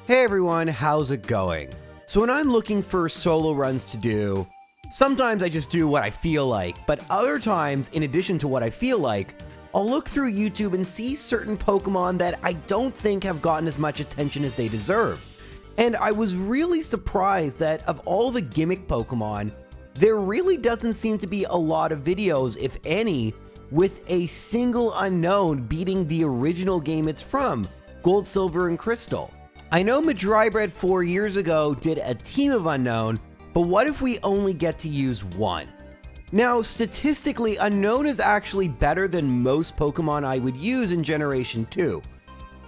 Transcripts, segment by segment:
Hey everyone, how's it going? So when I'm looking for solo runs to do, sometimes I just do what I feel like, but other times, in addition to what I feel like, I'll look through YouTube and see certain Pokemon that I don't think have gotten as much attention as they deserve. And I was really surprised that of all the gimmick Pokemon, there really doesn't seem to be a lot of videos, if any, with a single Unown beating the original game it's from, Gold, Silver, and Crystal. I know Madrybred 4 years ago did a team of Unown, but what if we only get to use one? Now, statistically, Unown is actually better than most Pokemon I would use in Generation 2.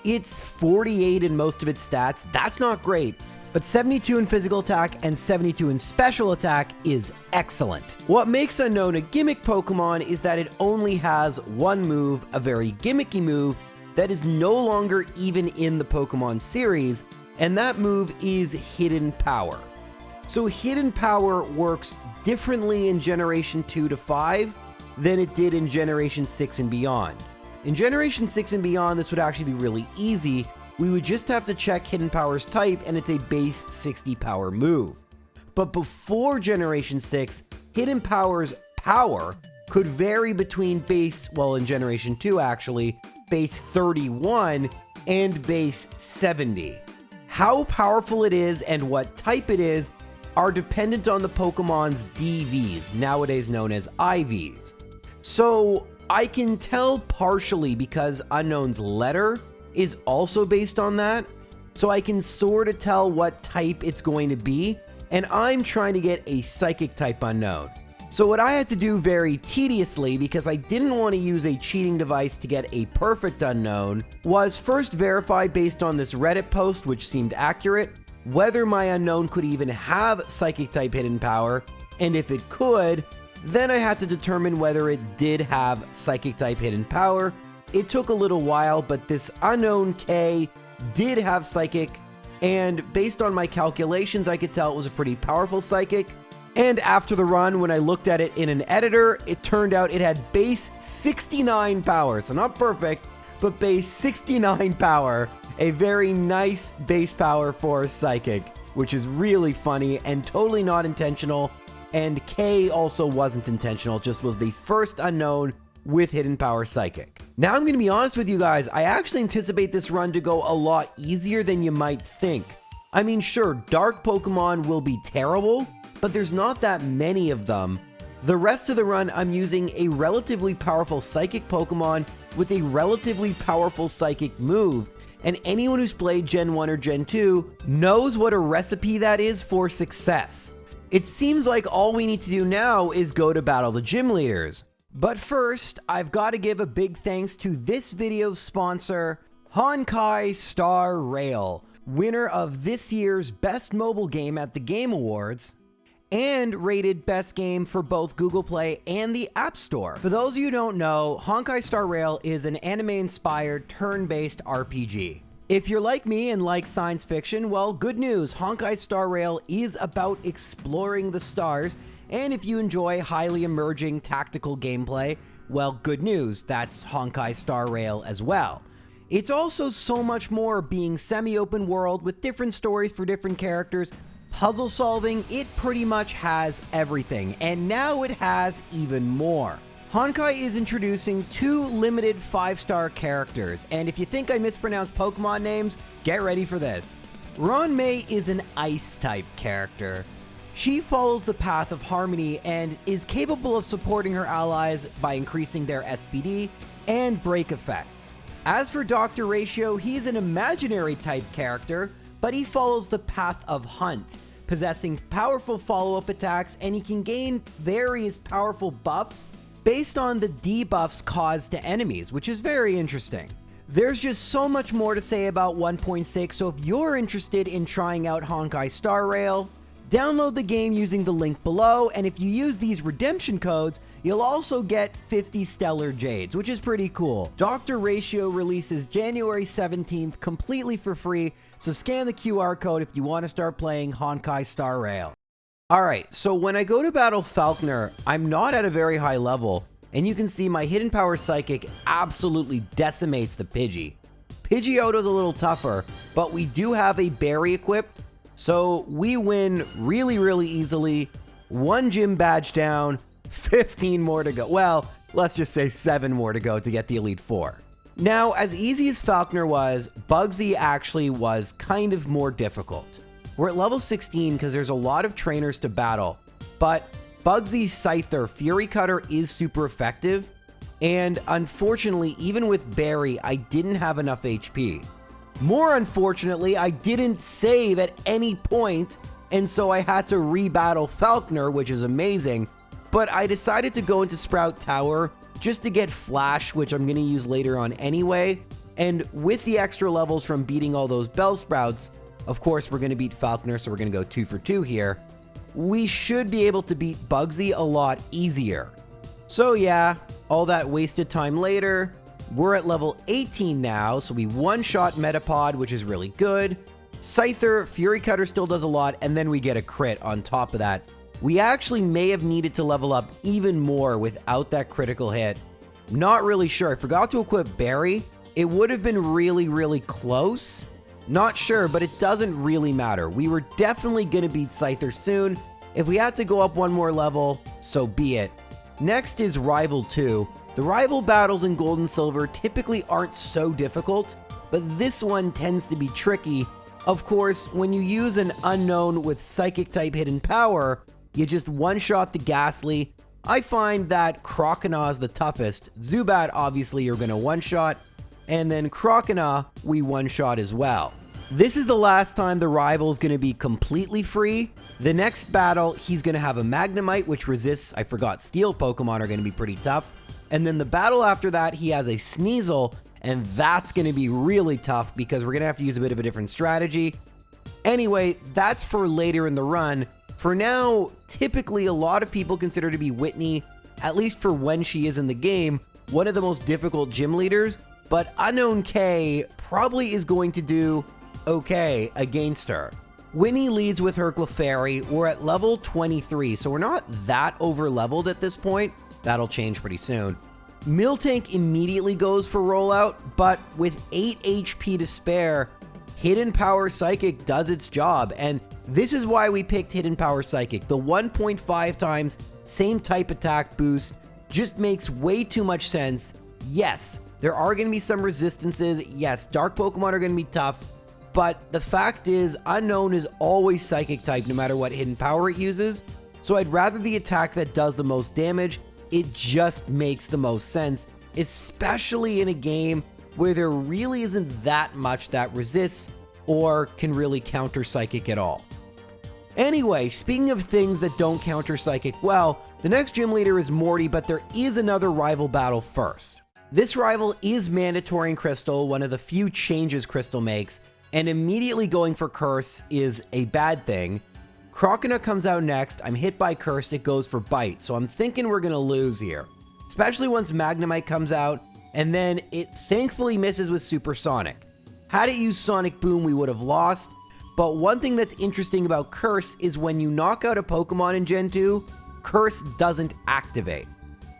It's 48 in most of its stats, that's not great, but 72 in physical attack and 72 in special attack is excellent. What makes Unown a gimmick Pokemon is that it only has one move, a very gimmicky move, that is no longer even in the Pokemon series, and that move is Hidden Power. So Hidden Power works differently in Generation 2 to 5 than it did in Generation 6 and beyond. In Generation 6 and beyond, this would actually be really easy. We would just have to check Hidden Power's type, and it's a base 60 power move. But before Generation 6, Hidden Power's power could vary between base, well in Generation 2 actually, base 31 and base 70. How powerful it is and what type it is are dependent on the Pokemon's DVs, nowadays known as IVs. So I can tell partially because Unown's letter is also based on that, so I can sort of tell what type it's going to be, and I'm trying to get a Psychic type Unown. So what I had to do very tediously, because I didn't want to use a cheating device to get a perfect Unown, was first verify based on this Reddit post, which seemed accurate, whether my Unown could even have Psychic type Hidden Power, and if it could, then I had to determine whether it did have Psychic type Hidden Power. It took a little while, but this Unown K did have Psychic, and based on my calculations, I could tell it was a pretty powerful Psychic. And after the run, when I looked at it in an editor, it turned out it had base 69 power. So not perfect, but base 69 power. A very nice base power for Psychic, which is really funny and totally not intentional. And K also wasn't intentional, just was the first Unown with Hidden Power Psychic. Now I'm going to be honest with you guys, I actually anticipate this run to go a lot easier than you might think. I mean, sure, Dark Pokemon will be terrible, but there's not that many of them. The rest of the run, I'm using a relatively powerful Psychic Pokemon with a relatively powerful Psychic move, and anyone who's played Gen 1 or Gen 2 knows what a recipe that is for success. It seems like all we need to do now is go to battle the gym leaders. But first, I've got to give a big thanks to this video's sponsor, Honkai Star Rail, winner of this year's Best Mobile Game at the Game Awards, and rated best game for both Google Play and the App Store. For those of you who don't know, Honkai Star Rail is an anime-inspired turn-based RPG. If you're like me and like science fiction, well, good news, Honkai Star Rail is about exploring the stars, and if you enjoy highly emerging tactical gameplay, well, good news, that's Honkai Star Rail as well. It's also so much more, being semi-open world with different stories for different characters, puzzle solving, it pretty much has everything, and now it has even more. Honkai is introducing 2 limited 5-star characters, and if you think I mispronounced Pokemon names, get ready for this. Ronmei is an Ice-type character. She follows the path of harmony and is capable of supporting her allies by increasing their SPD and break effects. As for Dr. Ratio, he's an imaginary type character, but he follows the path of Hunt, possessing powerful follow-up attacks, and he can gain various powerful buffs based on the debuffs caused to enemies, which is very interesting. There's just so much more to say about 1.6, so if you're interested in trying out Honkai Star Rail, download the game using the link below, and if you use these redemption codes, you'll also get 50 Stellar Jades, which is pretty cool. Dr. Ratio releases January 17th completely for free, so scan the QR code if you want to start playing Honkai Star Rail. Alright, so when I go to battle Falconer, I'm not at a very high level, and you can see my Hidden Power Psychic absolutely decimates the Pidgey. Pidgeotto's a little tougher, but we do have a berry equipped, so we win really easily. 1 gym badge down, 15 more to go. Well, let's just say 7 more to go to get the Elite Four. Now, as easy as Falconer was, Bugsy actually was kind of more difficult. We're at level 16 because there's a lot of trainers to battle, but Bugsy's Scyther Fury Cutter is super effective, and unfortunately, even with Berry, I didn't have enough HP. More unfortunately, I didn't save at any point, and so I had to rebattle Falconer, which is amazing, but I decided to go into Sprout Tower just to get Flash, which I'm going to use later on anyway, and with the extra levels from beating all those Bellsprouts, of course we're going to beat Falconer, so we're going to go 2 for 2 here. We should be able to beat Bugsy a lot easier. So yeah, all that wasted time later, we're at level 18 now, so we one-shot Metapod, which is really good. Scyther, Fury Cutter still does a lot, and then we get a crit on top of that. We actually may have needed to level up even more without that critical hit. Not really sure. I forgot to equip Berry. It would have been really close. Not sure, but it doesn't really matter. We were definitely going to beat Scyther soon. If we had to go up one more level, so be it. Next is Rival 2. The rival battles in Gold and Silver typically aren't so difficult, but this one tends to be tricky. Of course, when you use an Unown with Psychic type hidden power, you just one-shot the Ghastly. I find that Croconaw is the toughest. Zubat, obviously, you're going to one-shot, and then Croconaw, we one-shot as well. This is the last time the rival is going to be completely free. The next battle, he's going to have a Magnemite, which resists, I forgot, Steel Pokemon are going to be pretty tough. And then the battle after that, he has a Sneasel, and that's going to be really tough because we're going to have to use a bit of a different strategy. Anyway, that's for later in the run. For now, typically a lot of people consider to be Whitney, at least for when she is in the game, one of the most difficult gym leaders, but Unknown K probably is going to do okay against her. Whitney leads with her Clefairy. We're at level 23, so we're not that over leveled at this point. That'll change pretty soon. Miltank immediately goes for rollout, but with 8 HP to spare, Hidden Power Psychic does its job, and this is why we picked Hidden Power Psychic. The 1.5 times same type attack boost just makes way too much sense. Yes, there are going to be some resistances. Yes, Dark Pokemon are going to be tough, but the fact is Unknown is always Psychic type no matter what Hidden Power it uses, so I'd rather the attack that does the most damage. It just makes the most sense, especially in a game where there really isn't that much that resists or can really counter Psychic at all. Anyway, speaking of things that don't counter Psychic well, the next gym leader is Morty, but there is another rival battle first. This rival is mandatory in Crystal, one of the few changes Crystal makes, and immediately going for Curse is a bad thing. Croconaw comes out next. I'm hit by Cursed, it goes for Bite, so I'm thinking we're going to lose here. Especially once Magnemite comes out, and then it thankfully misses with Supersonic. Had it used Sonic Boom, we would have lost, but one thing that's interesting about Curse is when you knock out a Pokemon in Gen 2, Curse doesn't activate.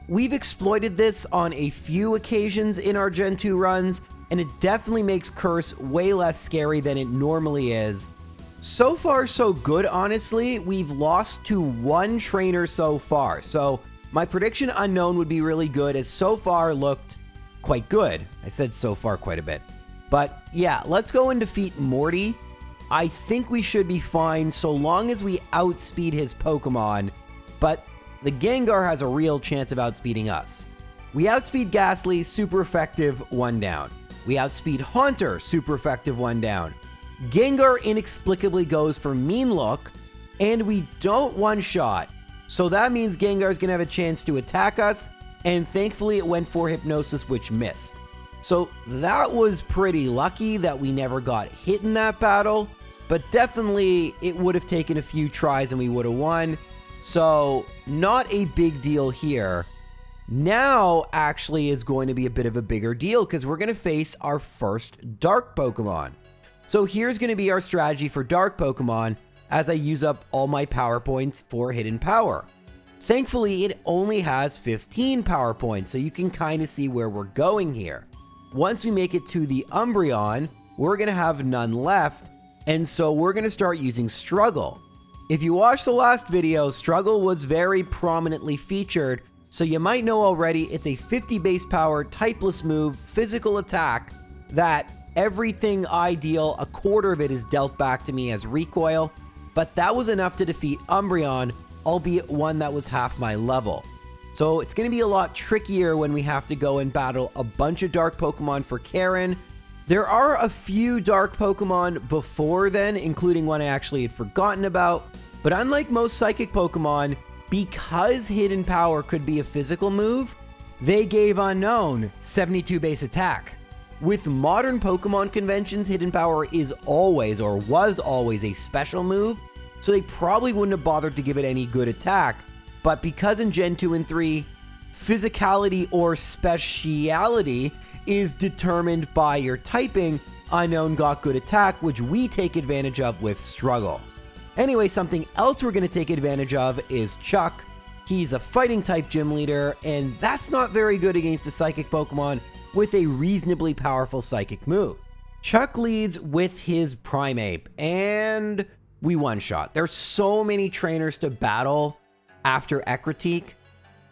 We've exploited this on a few occasions in our Gen 2 runs, and it definitely makes Curse way less scary than it normally is. So far, so good, honestly. We've lost to 1 trainer so far, so my prediction Unknown would be really good, as so far looked quite good. I said so far quite a bit. But yeah, let's go and defeat Morty. I think we should be fine so long as we outspeed his Pokemon, but the Gengar has a real chance of outspeeding us. We outspeed Ghastly, super effective, 1 down. We outspeed Haunter, super effective, 1 down. Gengar inexplicably goes for Mean Look, and we don't one-shot. So that means Gengar's gonna have a chance to attack us, and thankfully it went for Hypnosis, which missed. So that was pretty lucky that we never got hit in that battle, but definitely it would have taken a few tries and we would have won. So not a big deal here. Now actually is going to be a bit of a bigger deal because we're going to face our first Dark Pokemon. So here's going to be our strategy for Dark Pokemon as I use up all my power points for Hidden Power. Thankfully, it only has 15 power points, so you can kind of see where we're going here. once we make it to the Umbreon, we're going to have none left, and so we're going to start using Struggle. If you watched the last video, Struggle was very prominently featured, so you might know already it's a 50 base power, typeless move, physical attack that everything I deal, a quarter of it is dealt back to me as recoil, but that was enough to defeat Umbreon, albeit one that was half my level. So it's going to be a lot trickier when we have to go and battle a bunch of dark Pokemon for Karen. There are a few dark Pokemon before then, including one I actually had forgotten about, but unlike most psychic Pokemon, because Hidden Power could be a physical move, they gave Unown 72 base attack. With modern Pokemon conventions, Hidden Power is always, or was always, a special move, so they probably wouldn't have bothered to give it any good attack. But because in Gen 2 and 3, physicality or speciality is determined by your typing, Unown got good attack, which we take advantage of with Struggle. Anyway, something else we're going to take advantage of is Chuck. He's a fighting type gym leader, and that's not very good against a psychic Pokemon with a reasonably powerful psychic move. Chuck leads with his Primeape, and we one-shot. There's so many trainers to battle after Ekritique.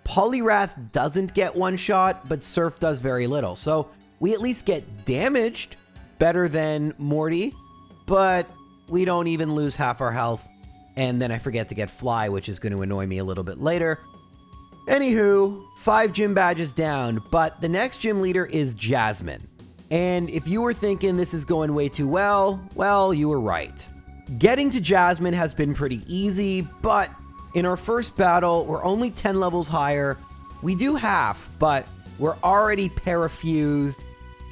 Poliwrath doesn't get one-shot, but Surf does very little. So we at least get damaged, better than Morty, but we don't even lose half our health. And then I forget to get Fly, which is going to annoy me a little bit later. Anywho, 5 gym badges down, but the next gym leader is Jasmine. And if you were thinking this is going way too well, you were right. Getting to Jasmine has been pretty easy, but in our first battle, we're only 10 levels higher. We do half, but we're already parafused,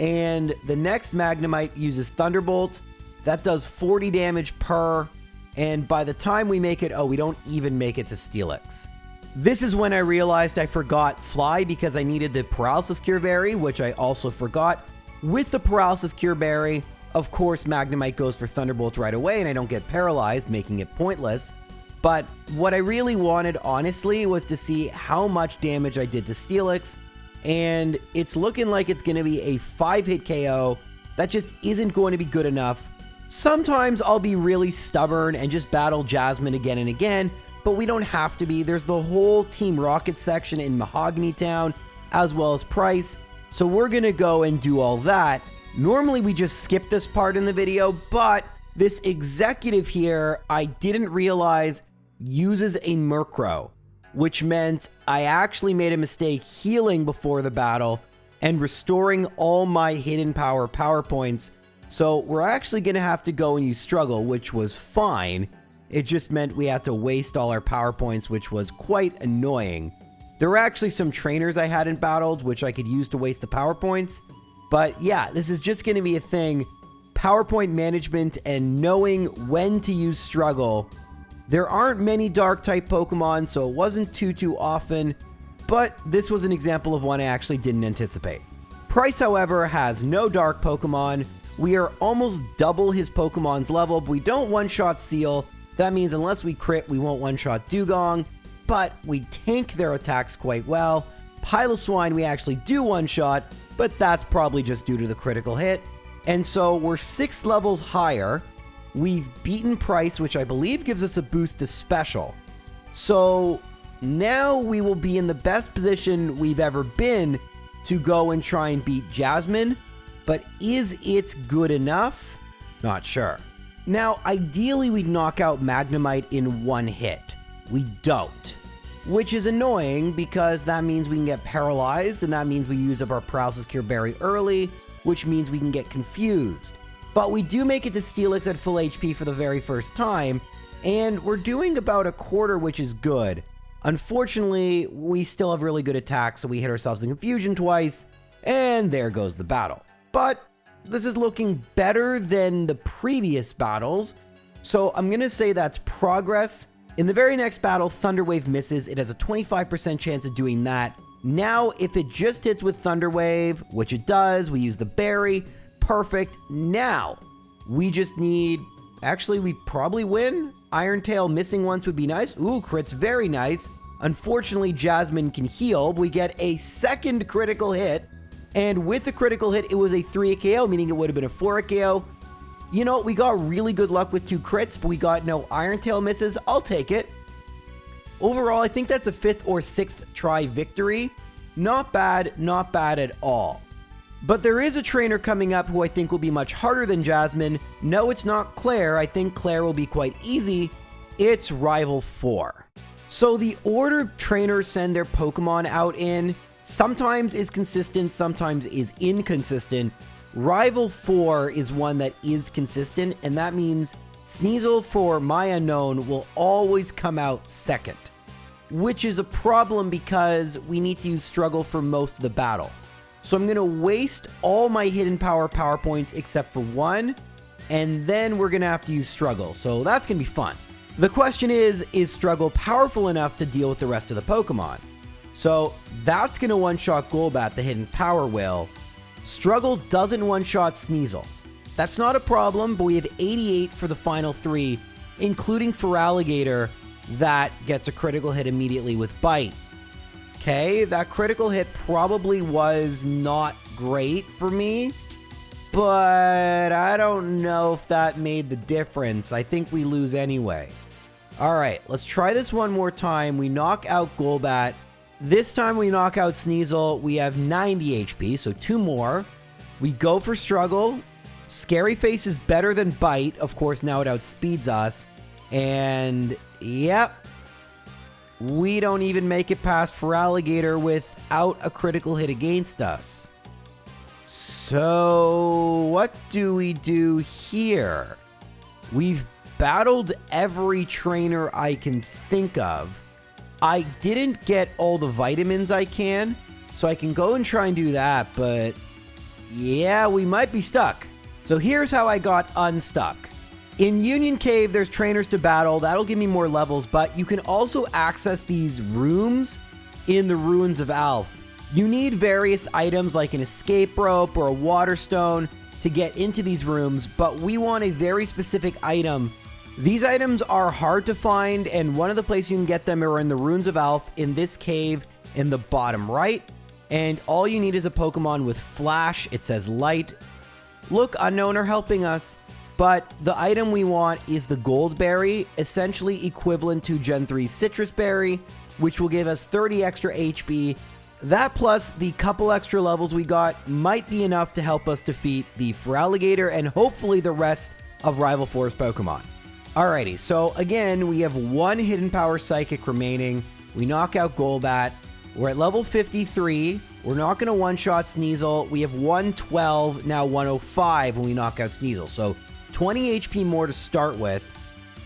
and the next Magnemite uses Thunderbolt. That does 40 damage per, and by the time we make it, we don't even make it to Steelix. This is when I realized I forgot Fly because I needed the Paralysis Cure Berry, which I also forgot. With the Paralysis Cure Berry, of course, Magnemite goes for Thunderbolt right away, and I don't get paralyzed, making it pointless. But what I really wanted, honestly, was to see how much damage I did to Steelix, and it's looking like it's going to be a 5-hit KO. That just isn't going to be good enough. Sometimes I'll be really stubborn and just battle Jasmine again and again, but we don't have to be. There's the whole Team Rocket section in Mahogany Town, as well as Price, so we're going to go and do all that. Normally we just skip this part in the video, but this executive here, I didn't realize uses a Murkrow, which meant I actually made a mistake healing before the battle and restoring all my Hidden Power points. So we're actually going to have to go and use Struggle, which was fine. It just meant we had to waste all our power points, which was quite annoying. There were actually some trainers I hadn't battled, which I could use to waste the power points. But yeah, this is just going to be a thing. PowerPoint management and knowing when to use Struggle. There aren't many Dark-type Pokemon, so it wasn't too often. But this was an example of one I actually didn't anticipate. Price, however, has no Dark Pokemon. We are almost double his Pokemon's level, but we don't one-shot Seal. That means unless we crit, we won't one-shot Dugong, but we tank their attacks quite well. Piloswine we actually do one-shot, but that's probably just due to the critical hit. And so we're 6 levels higher. We've beaten Price, which I believe gives us a boost to Special. So now we will be in the best position we've ever been to go and try and beat Jasmine, but is it good enough? Not sure. Now, ideally, we'd knock out Magnemite in one hit. We don't, which is annoying because that means we can get paralyzed, and that means we use up our Paralysis Cure Berry early, which means we can get confused. But we do make it to Steelix at full HP for the very first time, and we're doing about a quarter, which is good. Unfortunately, we still have really good attacks, so we hit ourselves in Confusion twice, and there goes the battle. But this is looking better than the previous battles, so I'm going to say that's progress. In the very next battle, Thunder Wave misses. It has a 25% chance of doing that. Now, if it just hits with Thunder Wave, which it does, we use the berry. Perfect. Now, we just need... Actually, we probably win. Iron Tail missing once would be nice. Ooh, crit's very nice. Unfortunately, Jasmine can heal. We get a second critical hit. And with the critical hit, it was a 3-hit KO, meaning it would have been a 4-hit KO. You know, we got really good luck with 2 crits, but we got no Iron Tail misses. I'll take it. Overall, I think that's a 5th or 6th try victory. Not bad at all. But there is a trainer coming up who I think will be much harder than Jasmine. No, it's not Claire. I think Claire will be quite easy. It's Rival 4. So the order trainers send their Pokemon out in sometimes is consistent, sometimes is inconsistent. Rival 4 is one that is consistent, and that means Sneasel for my Unown will always come out second, which is a problem because we need to use Struggle for most of the battle. So I'm going to waste all my hidden power points except for 1, and then we're going to have to use Struggle. So that's going to be fun. The question is Struggle powerful enough to deal with the rest of the Pokemon? So that's going to one-shot Golbat, the hidden power will. Struggle doesn't one-shot Sneasel. That's not a problem, but we have 88 for the final 3, including Feraligatr, that gets a critical hit immediately with Bite. Okay, that critical hit probably was not great for me, but I don't know if that made the difference. I think we lose anyway. All right, let's try this one more time. We knock out Golbat. This time we knock out Sneasel. We have 90 HP, so 2 more. We go for Struggle. Scary Face is better than Bite. Of course, now it outspeeds us. And, yep. We don't even make it past Feraligatr without a critical hit against us. So, what do we do here? We've battled every trainer I can think of. I didn't get all the vitamins I can, so I can go and try and do that, but yeah, we might be stuck. So here's how I got unstuck. In Union Cave, there's trainers to battle. That'll give me more levels, but you can also access these rooms in the Ruins of Alph. You need various items like an escape rope or a water stone to get into these rooms, but we want a very specific item. These items are hard to find, and one of the places you can get them are in the Ruins of Alph in this cave in the bottom right. And all you need is a Pokemon with Flash. It says Light. Look, Unown are helping us. But the item we want is the Gold Berry, essentially equivalent to Gen 3 Citrus Berry, which will give us 30 extra HP. That plus the couple extra levels we got might be enough to help us defeat the Feraligatr and hopefully the rest of Rival 4's Pokemon. Alrighty, so again, we have 1 Hidden Power Psychic remaining. We knock out Golbat. We're at level 53. We're not going to one-shot Sneasel. We have 112, now 105 when we knock out Sneasel. So 20 HP more to start with.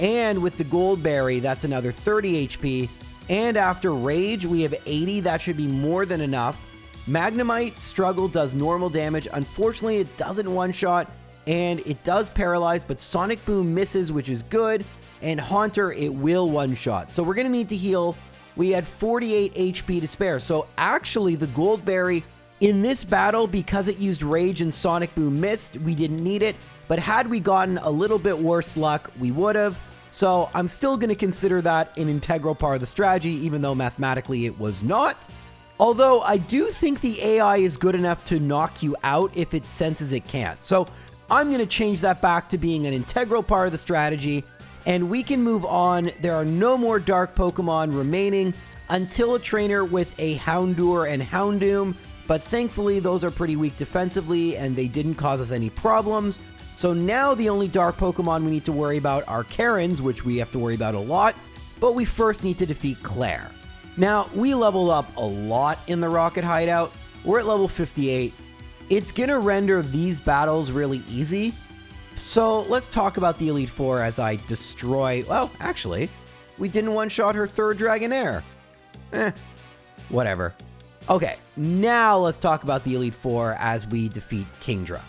And with the Gold Berry, that's another 30 HP. And after Rage, we have 80. That should be more than enough. Magnemite Struggle does normal damage. Unfortunately, it doesn't one-shot. And it does paralyze, but Sonic Boom misses, which is good. And Haunter, it will one-shot. So we're going to need to heal. We had 48 HP to spare. So actually, the Gold Berry in this battle, because it used Rage and Sonic Boom missed, we didn't need it. But had we gotten a little bit worse luck, we would have. So I'm still going to consider that an integral part of the strategy, even though mathematically it was not. Although I do think the AI is good enough to knock you out if it senses it can't. So I'm going to change that back to being an integral part of the strategy, and we can move on. There are no more dark Pokemon remaining until a trainer with a Houndour and Houndoom, but thankfully those are pretty weak defensively and they didn't cause us any problems. So now the only dark Pokemon we need to worry about are Karens, which we have to worry about a lot, but we first need to defeat Claire. Now, we leveled up a lot in the Rocket Hideout. We're at level 58. It's going to render these battles really easy. So let's talk about the Elite Four as I destroy... Well, actually, we didn't one-shot her 3rd Dragonair. Whatever. Okay, now let's talk about the Elite Four as we defeat Kingdra.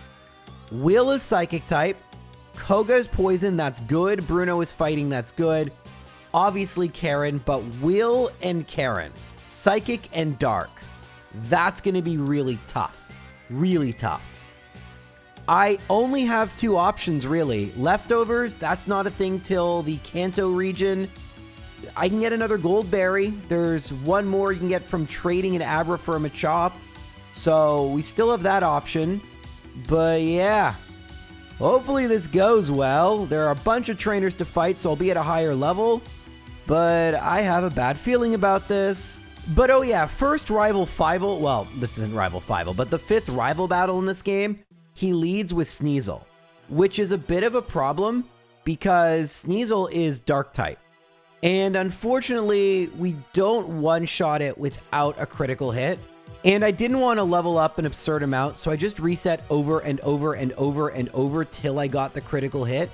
Will is Psychic type. Koga is Poison, that's good. Bruno is Fighting, that's good. Obviously Karen, but Will and Karen, Psychic and Dark. That's going to be really tough. Really tough. I only have 2 options, really. Leftovers, that's not a thing till the Kanto region. I can get another Gold Berry. There's 1 more you can get from trading an Abra for a Machop. So we still have that option. But yeah, hopefully this goes well. There are a bunch of trainers to fight, so I'll be at a higher level. But I have a bad feeling about this. But oh yeah, first rival Fivel, well, this isn't rival Fivel, but the 5th rival battle in this game, he leads with Sneasel, which is a bit of a problem because Sneasel is dark type. And unfortunately, we don't one-shot it without a critical hit. And I didn't want to level up an absurd amount, so I just reset over and over and over and over till I got the critical hit.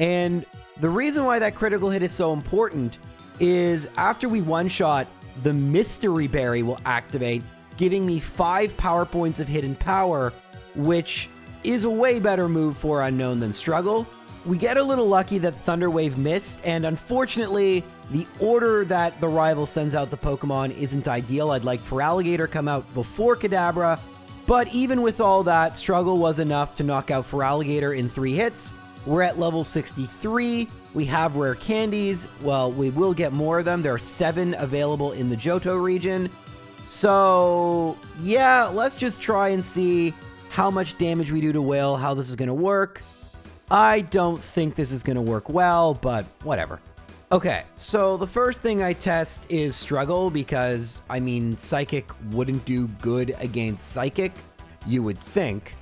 And the reason why that critical hit is so important is after we one-shot, the Mystery Berry will activate, giving me 5 power points of hidden power, which is a way better move for Unown than Struggle. We get a little lucky that Thunder Wave missed, and unfortunately, the order that the rival sends out the Pokemon isn't ideal. I'd like Feraligatr come out before Kadabra, but even with all that, Struggle was enough to knock out Feraligatr in 3 hits. We're at level 63. We have rare candies. Well, we will get more of them. There are 7 available in the Johto region. So, yeah, let's just try and see how much damage we do to Will, how this is going to work. I don't think this is going to work well, but whatever. Okay, so the first thing I test is Struggle because, I mean, Psychic wouldn't do good against Psychic, you would think.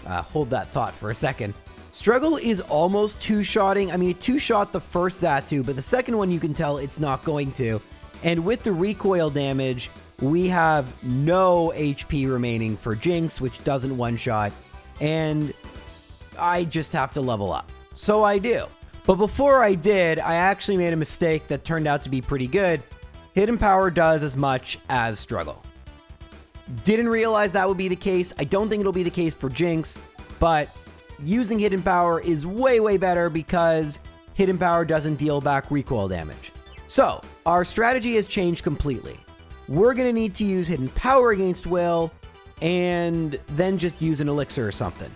Hold that thought for a second. Struggle is almost two-shotting. I mean, it two-shot the first Xatu, but the second one you can tell it's not going to. And with the recoil damage, we have no HP remaining for Jinx, which doesn't one-shot. And I just have to level up. So I do. But before I did, I actually made a mistake that turned out to be pretty good. Hidden Power does as much as Struggle. Didn't realize that would be the case. I don't think it'll be the case for Jinx, but using Hidden Power is way, way better because Hidden Power doesn't deal back recoil damage. So, our strategy has changed completely. We're going to need to use Hidden Power against Will, and then just use an Elixir or something.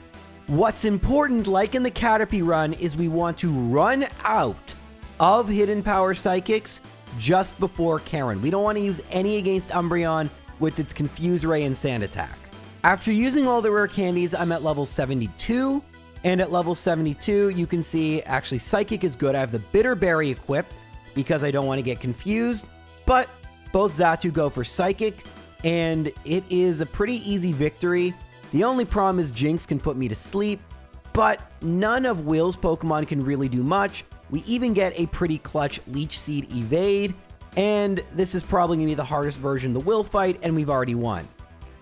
What's important, like in the Caterpie run, is we want to run out of Hidden Power Psychics just before Karen. We don't want to use any against Umbreon with its Confuse Ray and Sand Attack. After using all the rare candies, I'm at level 72. And at level 72, you can see, actually, Psychic is good. I have the Bitter Berry equipped because I don't want to get confused. But both Xatu go for Psychic, and it is a pretty easy victory. The only problem is Jinx can put me to sleep, but none of Will's Pokemon can really do much. We even get a pretty clutch Leech Seed Evade, and this is probably going to be the hardest version of the Will fight, and we've already won.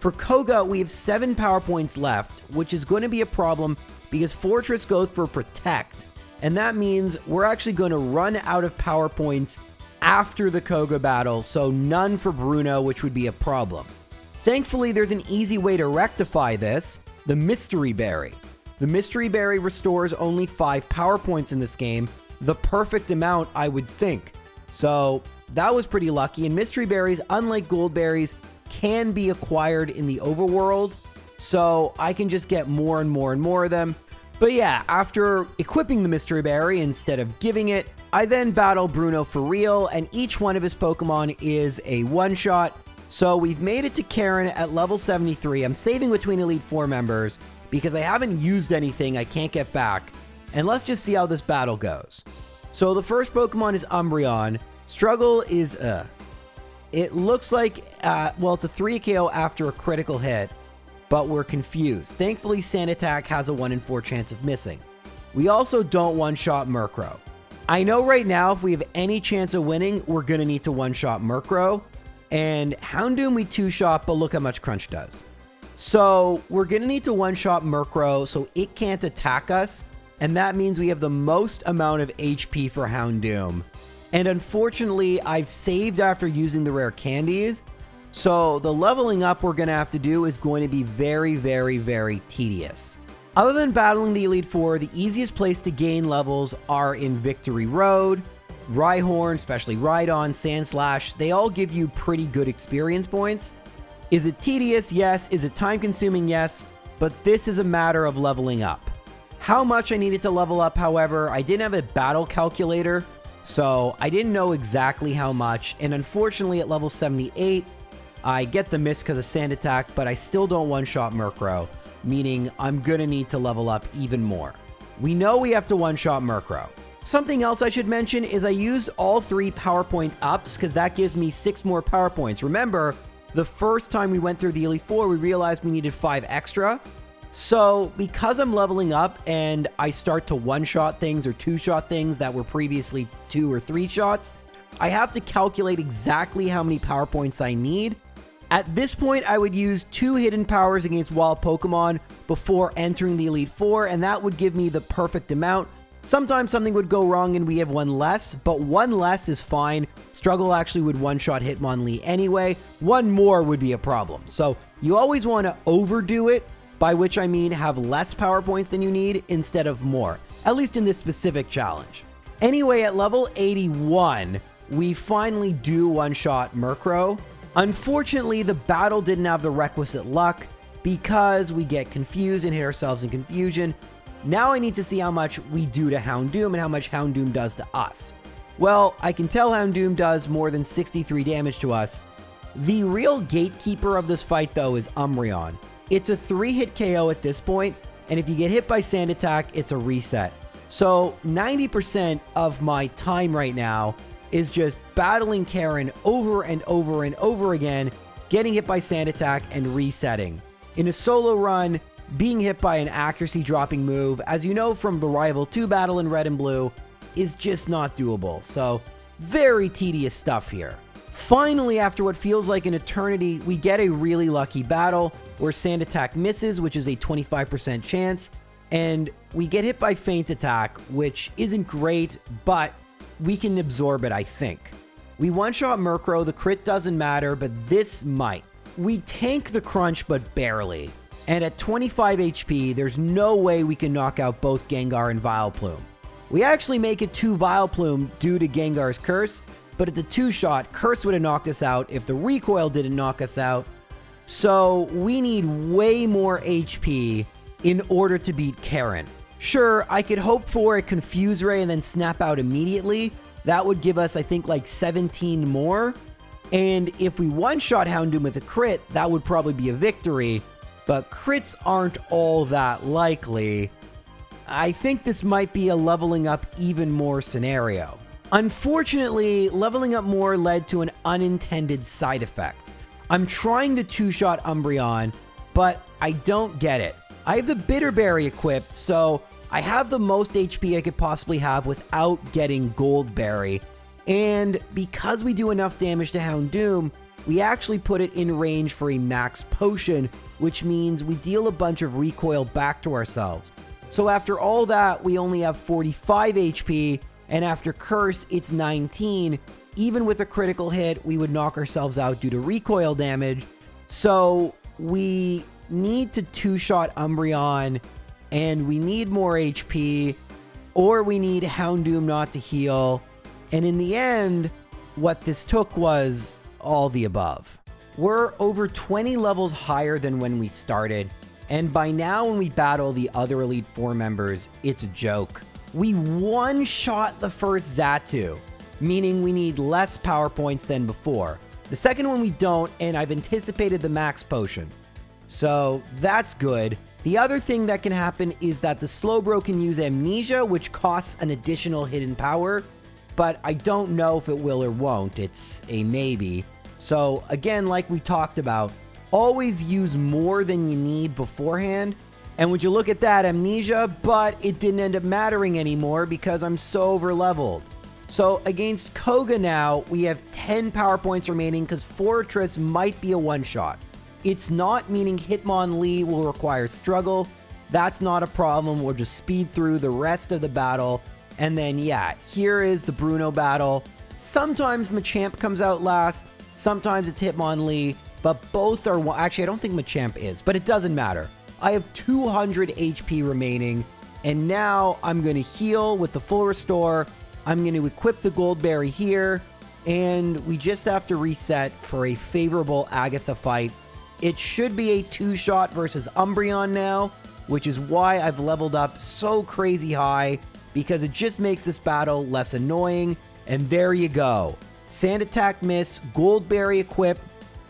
For Koga, we have 7 power points left, which is going to be a problem because Fortress goes for Protect, and that means we're actually going to run out of power points after the Koga battle, so none for Bruno, which would be a problem. Thankfully, there's an easy way to rectify this, the Mystery Berry. The Mystery Berry restores only 5 power points in this game, the perfect amount, I would think. So that was pretty lucky, and Mystery Berries, unlike Gold Berries, can be acquired in the overworld, so I can just get more and more and more of them. But yeah, after equipping the Mystery Berry instead of giving it, I then battle Bruno for real, and each one of his Pokemon is a one-shot. So we've made it to Karen at level 73. I'm saving between Elite Four members because I haven't used anything I can't get back. And let's just see how this battle goes. So the first Pokemon is Umbreon. Struggle is it looks like, well, it's a 3 KO after a critical hit, but we're confused. Thankfully, Sand Attack has a 1 in 4 chance of missing. We also don't one-shot Murkrow. I know right now if we have any chance of winning, we're going to need to one-shot Murkrow. And Houndoom we two-shot, but look how much Crunch does. So we're going to need to one-shot Murkrow so it can't attack us. And that means we have the most amount of HP for Houndoom. And unfortunately, I've saved after using the rare candies. So the leveling up we're going to have to do is going to be very, very, very tedious. Other than battling the Elite Four, the easiest place to gain levels are in Victory Road. Rhyhorn, especially Rhydon, Sandslash, they all give you pretty good experience points. Is it tedious? Yes. Is it time-consuming? Yes. But this is a matter of leveling up. How much I needed to level up, however, I didn't have a battle calculator, so I didn't know exactly how much, and unfortunately at level 78, I get the miss because of Sand Attack, but I still don't one-shot Murkrow, meaning I'm gonna need to level up even more. We know we have to one-shot Murkrow. Something else I should mention is I used all 3 Power Point ups because that gives me 6 more Power Points. Remember, the first time we went through the Elite Four, we realized we needed 5 extra. So because I'm leveling up and I start to one-shot things or two-shot things that were previously 2 or 3 shots, I have to calculate exactly how many Power Points I need. At this point, I would use 2 hidden powers against wild Pokemon before entering the Elite Four, and that would give me the perfect amount. Sometimes something would go wrong and we have 1 less, but 1 less is fine. Struggle actually would one-shot Hitmonlee anyway. 1 more would be a problem. So you always want to overdo it, by which I mean have less power points than you need instead of more, at least in this specific challenge. Anyway, at level 81, we finally do one-shot Murkrow. Unfortunately, the battle didn't have the requisite luck because we get confused and hit ourselves in confusion. Now I need to see how much we do to Houndoom and how much Houndoom does to us. Well, I can tell Houndoom does more than 63 damage to us. The real gatekeeper of this fight, though, is Umbreon. It's a 3-hit KO at this point, and if you get hit by Sand Attack, it's a reset. So 90% of my time right now is just battling Karen over and over and over again, getting hit by Sand Attack and resetting. In a solo run, being hit by an accuracy dropping move, as you know from the Rival 2 battle in Red and Blue, is just not doable. So very tedious stuff here. Finally, after what feels like an eternity, we get a really lucky battle where Sand Attack misses, which is a 25% chance, and we get hit by Feint Attack, which isn't great, but we can absorb it, I think. We one-shot Murkrow, the crit doesn't matter, but this might. We tank the crunch, but barely. And at 25 HP, there's no way we can knock out both Gengar and Vileplume. We actually make it 2 Vileplume due to Gengar's Curse, but it's a 2-shot. Curse would have knocked us out if the recoil didn't knock us out. So we need way more HP in order to beat Karen. Sure, I could hope for a Confuse Ray and then snap out immediately. That would give us, I think, like 17 more. And if we one-shot Houndoom with a crit, that would probably be a victory. But crits aren't all that likely. I think this might be a leveling up even more scenario. Unfortunately, leveling up more led to an unintended side effect. I'm trying to 2-shot Umbreon, but I don't get it. I have the Bitter Berry equipped, so I have the most HP I could possibly have without getting Gold Berry. And because we do enough damage to Houndoom, we actually put it in range for a max potion, which means we deal a bunch of recoil back to ourselves. So after all that, we only have 45 HP, and after Curse, it's 19. Even with a critical hit, we would knock ourselves out due to recoil damage. So we need to 2-shot Umbreon, and we need more HP, or we need Houndoom not to heal. And in the end, what this took was all the above. We're over 20 levels higher than when we started, and by now when we battle the other Elite Four members, it's a joke. We one-shot the first Xatu, meaning we need less power points than before. The second one we don't, and I've anticipated the max potion. So that's good. The other thing that can happen is that the Slowbro can use Amnesia, which costs an additional hidden power, but I don't know if it will or won't. It's a maybe. So again, like we talked about, always use more than you need beforehand. And would you look at that, Amnesia, but it didn't end up mattering anymore because I'm so over-leveled. So against Koga now, we have 10 power points remaining because Fortress might be a one-shot. It's not, meaning Hitmonlee will require struggle. That's not a problem. We'll just speed through the rest of the battle. And then, yeah, here is the Bruno battle. Sometimes Machamp comes out last. Sometimes it's Hitmonlee. But both are... Actually, I don't think Machamp is, but it doesn't matter. I have 200 HP remaining, and now I'm going to heal with the full restore. I'm going to equip the Gold Berry here, and we just have to reset for a favorable Agatha fight. It should be a 2-shot versus Umbreon now, which is why I've leveled up so crazy high, because it just makes this battle less annoying. And there you go. Sand Attack miss, Gold Berry equip,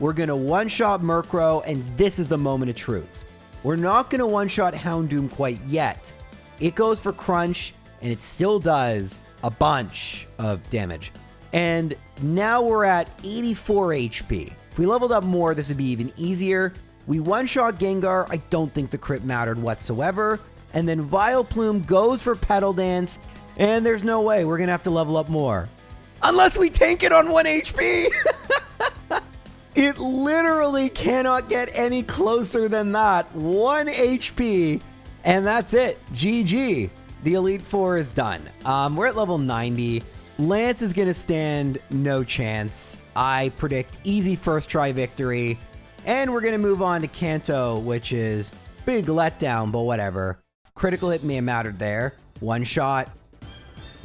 We're going to one-shot Murkrow, and this is the moment of truth. We're not going to one-shot Houndoom quite yet. It goes for Crunch, and it still does a bunch of damage. And now we're at 84 HP. If we leveled up more, this would be even easier. We one-shot Gengar. I don't think the crit mattered whatsoever. And then Vileplume goes for Petal Dance, and there's no way we're going to have to level up more. Unless we tank it on 1 HP! It literally cannot get any closer than that. 1 HP, and that's it. GG. The Elite Four is done. We're at level 90. Lance is going to stand no chance. I predict easy first try victory. And we're going to move on to Kanto, which is big letdown, but whatever. Critical hit may have mattered there. One shot.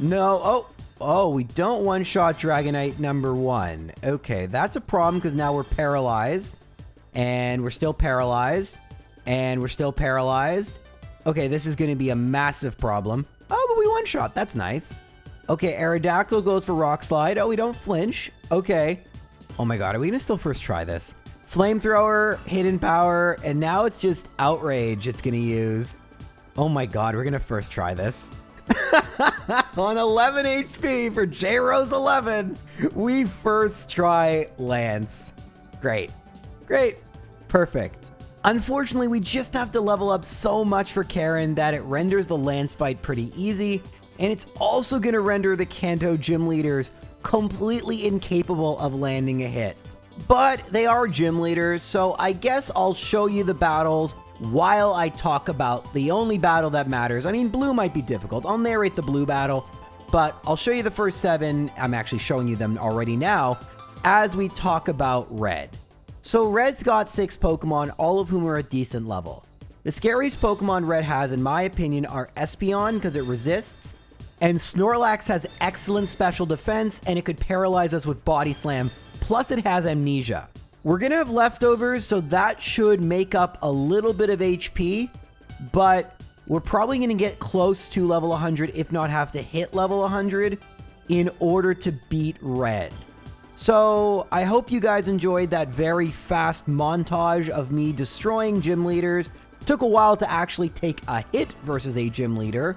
No. Oh, we don't one-shot Dragonite number 1. Okay, that's a problem because now we're paralyzed. And we're still paralyzed. And we're still paralyzed. Okay, this is going to be a massive problem. Oh, but we one-shot. That's nice. Okay, Aerodactyl goes for Rock Slide. Oh, we don't flinch. Okay. Oh my god, are we going to still first try this? Flamethrower, Hidden Power, and now it's just Outrage it's going to use. Oh my god, we're going to first try this. On 11 HP for J-Rose 11, we first try Lance. Great. Perfect. Unfortunately, we just have to level up so much for Karen that it renders the Lance fight pretty easy, and it's also going to render the Kanto gym leaders completely incapable of landing a hit. But they are gym leaders, so I guess I'll show you the battles while I talk about the only battle that matters. I mean, blue might be difficult. I'll narrate the blue battle, but I'll show you the first 7. I'm actually showing you them already now as we talk about red. So red's got 6 Pokemon, all of whom are at decent level. The scariest Pokemon red has, in my opinion, are Espeon because it resists, and Snorlax has excellent special defense, and it could paralyze us with Body Slam, plus it has Amnesia. We're going to have leftovers, so that should make up a little bit of HP, but we're probably going to get close to level 100, if not have to hit level 100, in order to beat red. So I hope you guys enjoyed that very fast montage of me destroying gym leaders. Took a while to actually take a hit versus a gym leader,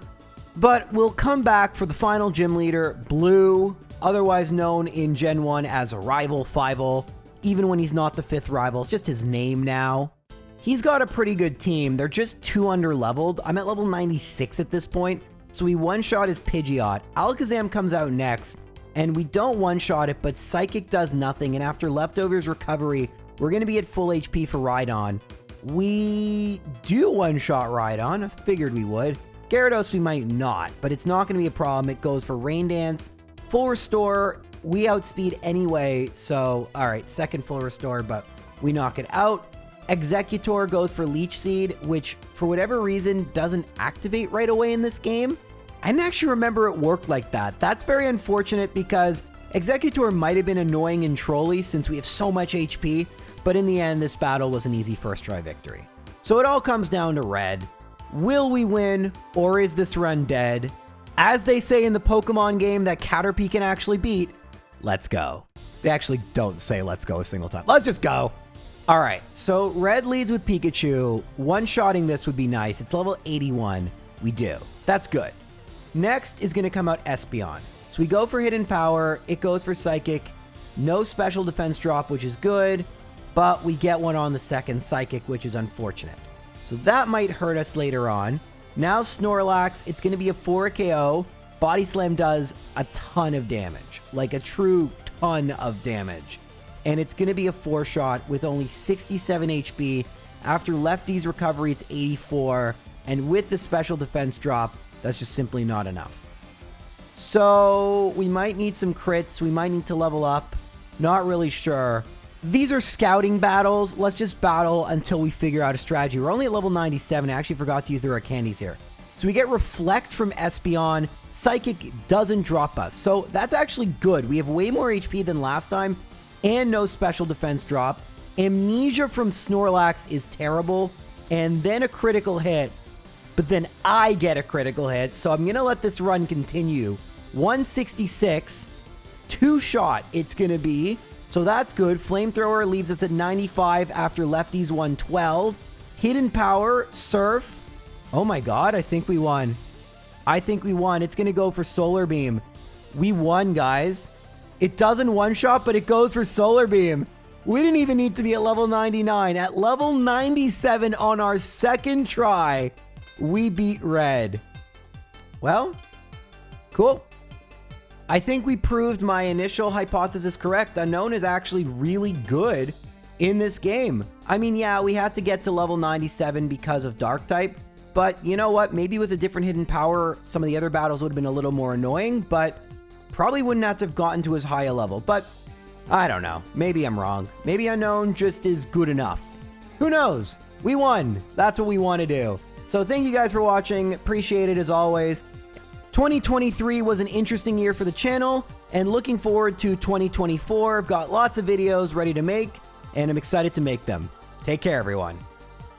but we'll come back for the final gym leader, Blue, otherwise known in Gen 1 as Rival Fivel. Even when he's not the 5th rival, it's just his name now. He's got a pretty good team. They're just too under-leveled. I'm at level 96 at this point, so we one-shot his Pidgeot. Alakazam comes out next, and we don't one-shot it, but Psychic does nothing, and after Leftovers Recovery, we're going to be at full HP for Rhydon. We do one-shot Rhydon. I figured we would. Gyarados we might not, but it's not going to be a problem. It goes for Rain Dance, full Restore. We outspeed anyway, so alright, second full restore, but we knock it out. Executor goes for Leech Seed, which for whatever reason doesn't activate right away in this game. I didn't actually remember it worked like that. That's very unfortunate because Executor might have been annoying and trolly since we have so much HP, but in the end, this battle was an easy first try victory. So it all comes down to red. Will we win, or is this run dead? As they say in the Pokemon game that Caterpie can actually beat, let's go. They actually don't say let's go a single time. Let's just go. All right, so red leads with Pikachu. One-shotting this would be nice. It's level 81. We do. That's good. Next is going to come out Espeon. So we go for Hidden Power. It goes for Psychic. No special defense drop, which is good, but we get one on the second Psychic, which is unfortunate. So that might hurt us later on. Now Snorlax, it's going to be a 4 KO. Body Slam does a ton of damage, like a true ton of damage. And it's going to be a 4-shot with only 67 HP. After Lefty's recovery, it's 84. And with the special defense drop, that's just simply not enough. So we might need some crits. We might need to level up. Not really sure. These are scouting battles. Let's just battle until we figure out a strategy. We're only at level 97. I actually forgot to use the rare candies here. So we get Reflect from Espeon. Psychic doesn't drop us. So that's actually good. We have way more HP than last time and no special defense drop. Amnesia from Snorlax is terrible. And then a critical hit. But then I get a critical hit. So I'm going to let this run continue. 166. 2-shot it's going to be. So that's good. Flamethrower leaves us at 95 after Lefty's 112. Hidden Power, Surf. Oh my god, I think we won. I think we won. It's going to go for Solar Beam. We won, guys. It doesn't one-shot, but it goes for Solar Beam. We didn't even need to be at level 99. At level 97 on our second try, we beat Red. Well, cool. I think we proved my initial hypothesis correct. Unown is actually really good in this game. I mean, yeah, we had to get to level 97 because of Dark type, but you know what? Maybe with a different hidden power, some of the other battles would have been a little more annoying, but probably wouldn't have to have gotten to as high a level. But I don't know. Maybe I'm wrong. Maybe Unown just is good enough. Who knows? We won. That's what we want to do. So thank you guys for watching. Appreciate it as always. 2023 was an interesting year for the channel, and looking forward to 2024. I've got lots of videos ready to make, and I'm excited to make them. Take care, everyone.